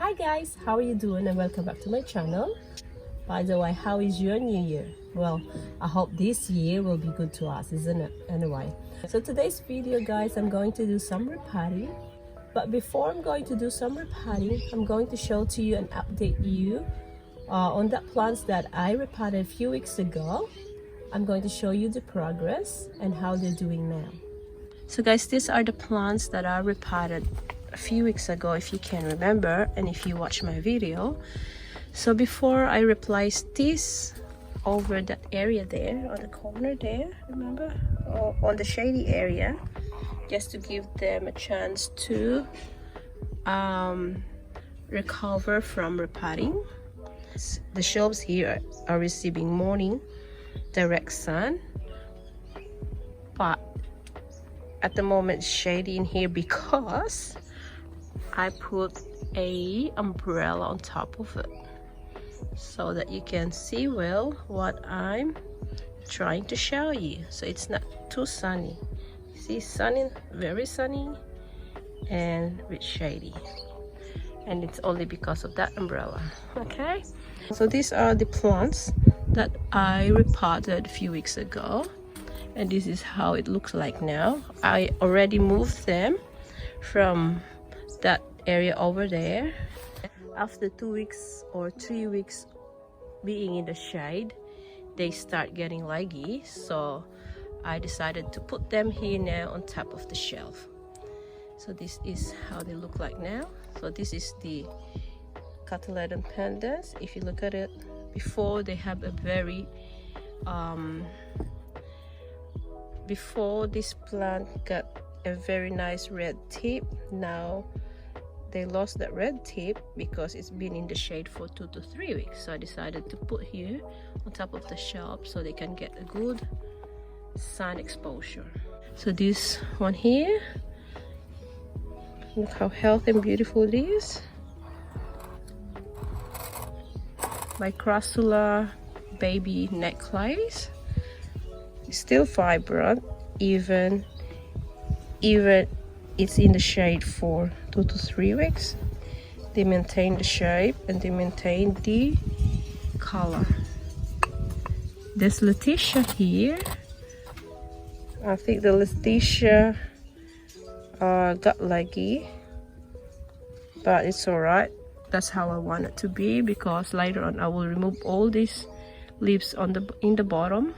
Hi guys, how are you doing and welcome back to my channel. By the way, how is your new year? Well, I hope this year will be good to us, isn't it? Anyway, so today's video guys, I'm going to do some repotting. But before I'm going to do some repotting, I'm going to show to you and update you on the plants that I repotted a few weeks ago. I'm going to show you the progress and how they're doing now. So guys, these are the plants that I repotted a few weeks ago, if you can remember and if you watch my video. So before I replaced this over that area there on the corner there, remember, or on the shady area, just to give them a chance to recover from repotting. The shelves here are receiving morning direct sun, but at the moment it's shady in here because I put a umbrella on top of it so that you can see well what I'm trying to show you. So it's not too sunny. See, sunny, very sunny and a bit shady, and it's only because of that umbrella. Okay, so these are the plants that I repotted a few weeks ago, and this is how it looks like now. I already moved them from that area over there. After 2 weeks or 3 weeks being in the shade, they start getting leggy, so I decided to put them here now on top of the shelf. So this is how they look like now. So this is the cotyledon pendens. If you look at it, before they have a very before this plant got a very nice red tip. Now they lost that red tip because it's been in the shade for 2 to 3 weeks. So I decided to put here on top of the shelf so they can get a good sun exposure. So this one here, look how healthy and beautiful it is. My crassula baby necklace is still vibrant, even it's in the shade for 2 to 3 weeks. They maintain the shape and they maintain the color. This Letitia here, I think the Letitia got leggy, but it's alright. That's how I want it to be, because later on I will remove all these leaves on in the bottom,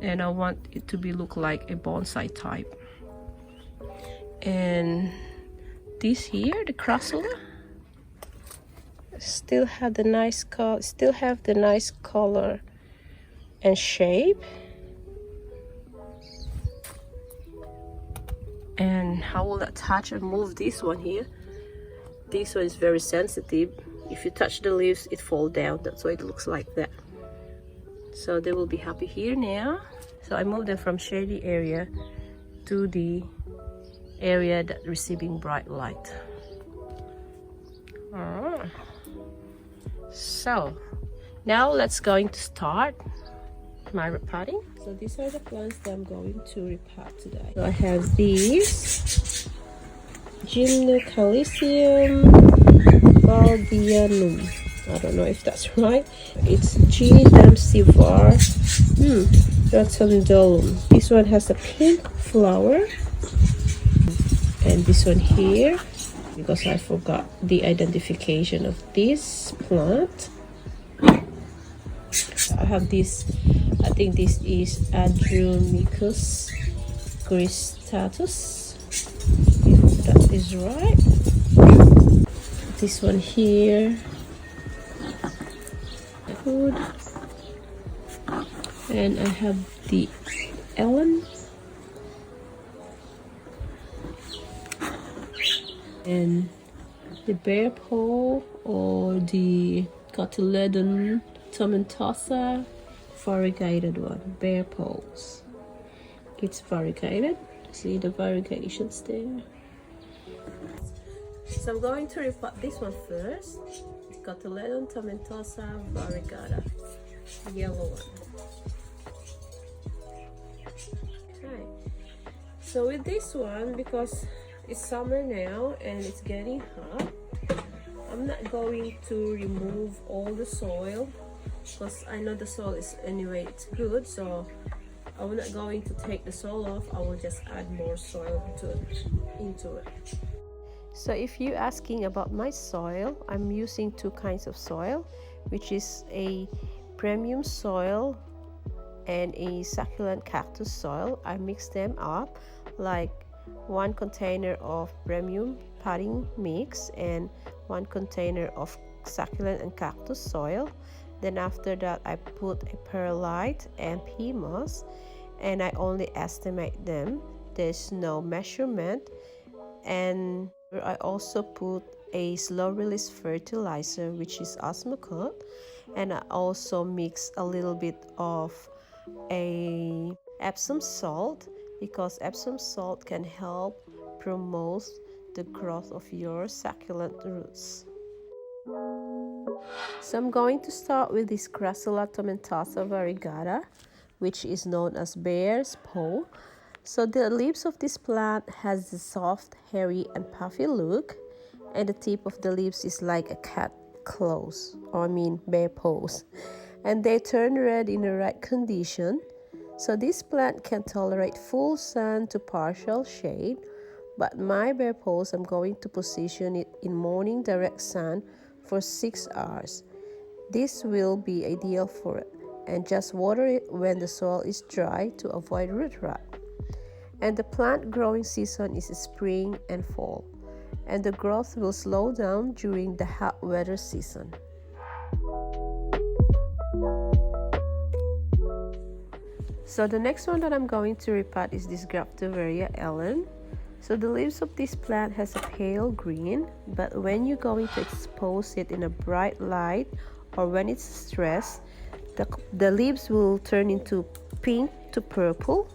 and I want it to look like a bonsai type. And this here, the crassula, still have the nice color and shape. And how will I touch and move this one here? This one is very sensitive. If you touch the leaves, it falls down. That's why it looks like that. So they will be happy here now. So I moved them from shady area to the area that receiving bright light. So now let's going to start my repotting. So these are the plants that I'm going to repot today. So I have these Gymnocalcium valdianum. I don't know if that's right. It's G. Damsivar rotundolum. This one has a pink flower, and this one here, because I forgot the identification of this plant. I have this, I think this is Adromicus cristatus, if that is right. This one here, good. And I have the Ellen, and the bear paw, or the cotyledon tomentosa, variegated one, bear paws. It's variegated. See the variegations there. So I'm going to repot this one first. Cotyledon tomentosa variegata, yellow one. Okay. So with this one, because it's summer now and it's getting hot, I'm not going to remove all the soil because I know the soil is anyway it's good, so I'm not going to take the soil off. I will just add more soil into it. So if you're asking about my soil, I'm using two kinds of soil, which is a premium soil and a succulent cactus soil. I mix them up, like 1 container of premium potting mix and 1 container of succulent and cactus soil. Then after that I put a perlite and pea moss, and I only estimate them. There's no measurement. And I also put a slow release fertilizer, which is Osmocote, and I also mix a little bit of a Epsom salt, because Epsom salt can help promote the growth of your succulent roots. So I'm going to start with this Crassula tomentosa variegata, which is known as bear's paw. So the leaves of this plant has the soft, hairy and puffy look, and the tip of the leaves is like a cat claws, or I mean bear paws, and they turn red in the right condition. So this plant can tolerate full sun to partial shade, but my bear paws, I'm going to position it in morning direct sun for 6 hours. This will be ideal for it, and just water it when the soil is dry to avoid root rot. And the plant growing season is spring and fall, and the growth will slow down during the hot weather season. So the next one that I'm going to repot is this Graptoveria Ellen. So the leaves of this plant has a pale green, but when you're going to expose it in a bright light or when it's stressed, the leaves will turn into pink to purple,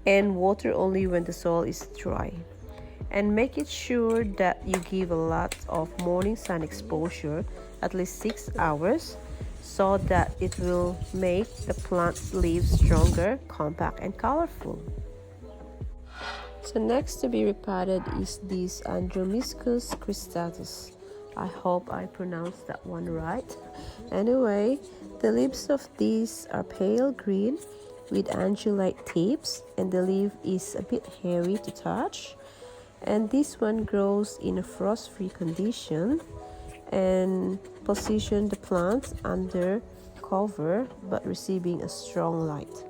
and water only when the soil is dry. And make it sure that you give a lot of morning sun exposure, at least 6 hours, so that it will make the plant's leaves stronger, compact and colorful. So next to be repotted is this Andromyscus cristatus. I hope I pronounced that one right. Anyway, the leaves of these are pale green with angulate tips, and the leaf is a bit hairy to touch. And this one grows in a frost-free condition, and position the plant under cover but receiving a strong light.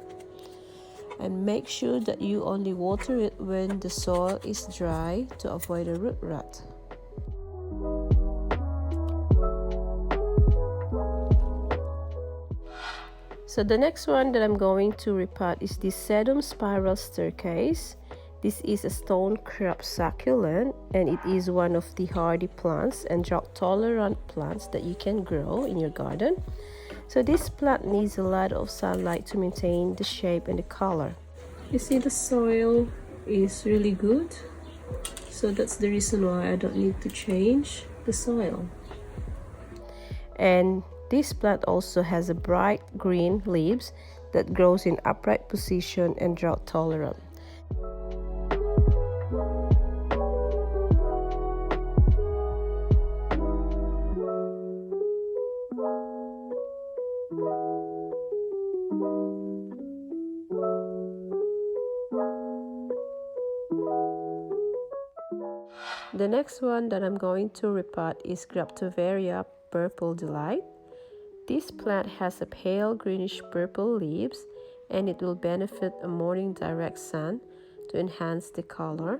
And make sure that you only water it when the soil is dry to avoid a root rot. So the next one that I'm going to repot is this Sedum spiral staircase. This is a stone crop succulent, and it is one of the hardy plants and drought tolerant plants that you can grow in your garden. So this plant needs a lot of sunlight to maintain the shape and the color. You see the soil is really good, so that's the reason why I don't need to change the soil. And this plant also has a bright green leaves that grows in upright position and drought tolerant. The next one that I'm going to repot is Graptoveria Purple Delight. This plant has a pale greenish purple leaves, and it will benefit a morning direct sun to enhance the color.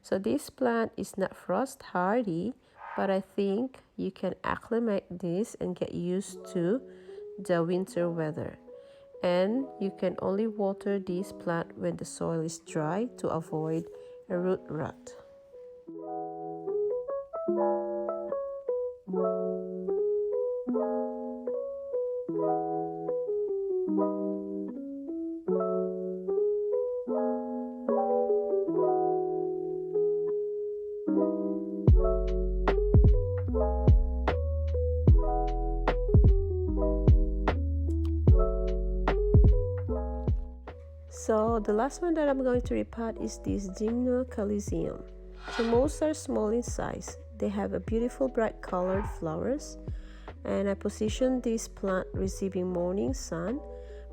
So this plant is not frost hardy, but I think you can acclimate this and get used to the winter weather. And you can only water this plant when the soil is dry to avoid a root rot. So the last one that I'm going to repot is this Gymnocalcium. So most are small in size, They have a beautiful bright colored flowers, and I position this plant receiving morning sun,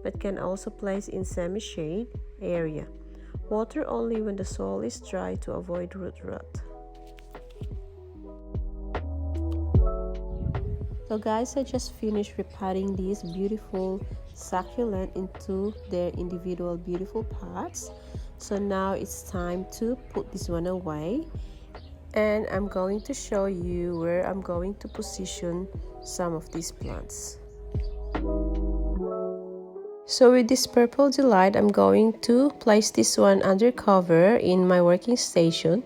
but can also place in semi-shade area. Water only when the soil is dry to avoid root rot. So guys, I just finished repotting these beautiful succulent into their individual beautiful pots. So now it's time to put this one away, and I'm going to show you where I'm going to position some of these plants. So with this purple delight, I'm going to place this one under cover in my working station,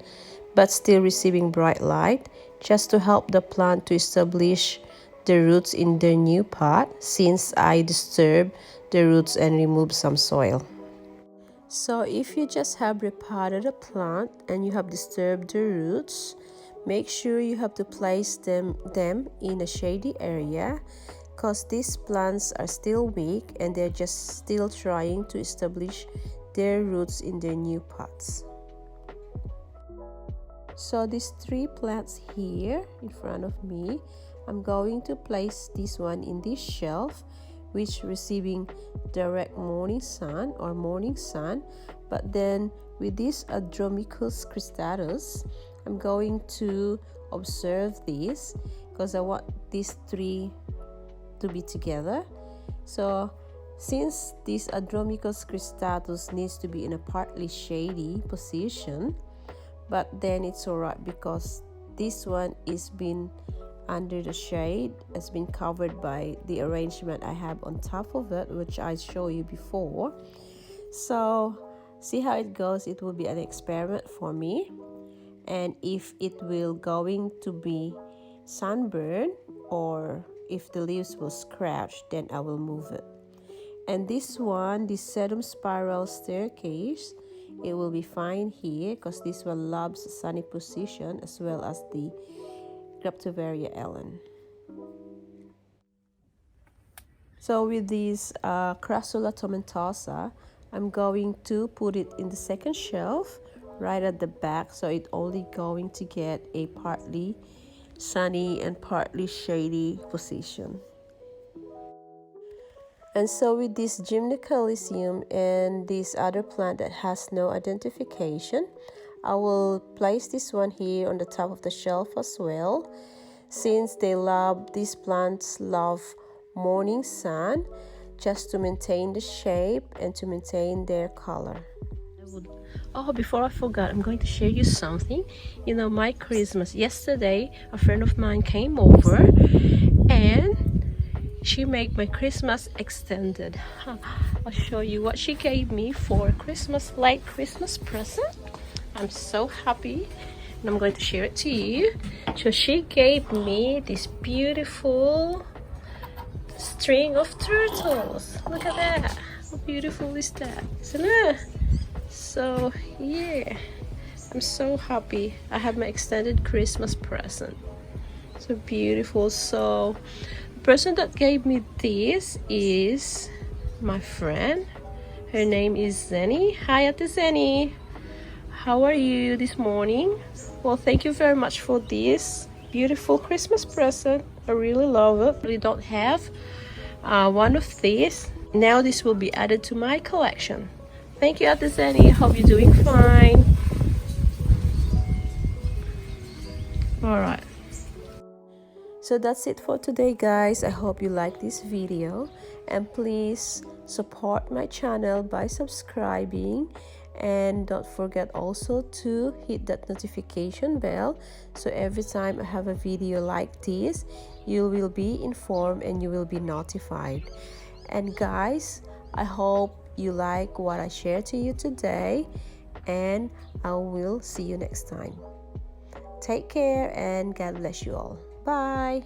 but still receiving bright light, just to help the plant to establish the roots in their new pot, since I disturb the roots and remove some soil. So if you just have repotted a plant and you have disturbed the roots, make sure you have to place them in a shady area, because these plants are still weak and they're just still trying to establish their roots in their new pots. So these 3 plants here in front of me, I'm going to place this one in this shelf, which receiving direct morning sun, but then with this Adromicus cristatus, I'm going to observe this because I want these 3 to be together. So since this Adromicus cristatus needs to be in a partly shady position, but then it's alright because this one is been under the shade, has been covered by the arrangement I have on top of it, which I showed you before. So see how it goes. It will be an experiment for me, and if it will going to be sunburn or if the leaves will scratch, then I will move it. And this one, this sedum spiral staircase, it will be fine here because this one loves sunny position, as well as the Graptovaria ellen. So with this Crassula tomentosa, I'm going to put it in the second shelf right at the back, so it only going to get a partly sunny and partly shady position. And so with this Gymnocalycium and this other plant that has no identification, I will place this one here on the top of the shelf as well, since these plants love morning sun, just to maintain the shape and to maintain their color. Before I forgot, I'm going to share you something. You know, my Christmas, yesterday a friend of mine came over and she made my Christmas extended. I'll show you what she gave me for Christmas, late Christmas present. I'm so happy, and I'm going to share it to you. So she gave me this beautiful string of turtles. Look at that. How beautiful is that, isn't it? So yeah, I'm so happy. I have my extended Christmas present. So beautiful. So the person that gave me this is my friend. Her name is Zenny. Hi, Ate Zenny. How are you this morning? Well, thank you very much for this beautiful Christmas present. I really love it. We don't have one of these. Now this will be added to my collection. Thank you, Ate Zenny. Hope you're doing fine. All right. So that's it for today, guys. I hope you like this video, and please support my channel by subscribing, and don't forget also to hit that notification bell, so every time I have a video like this, you will be informed and you will be notified. And guys, I hope you like what I shared to you today, and I will see you next time. Take care and God bless you all. Bye.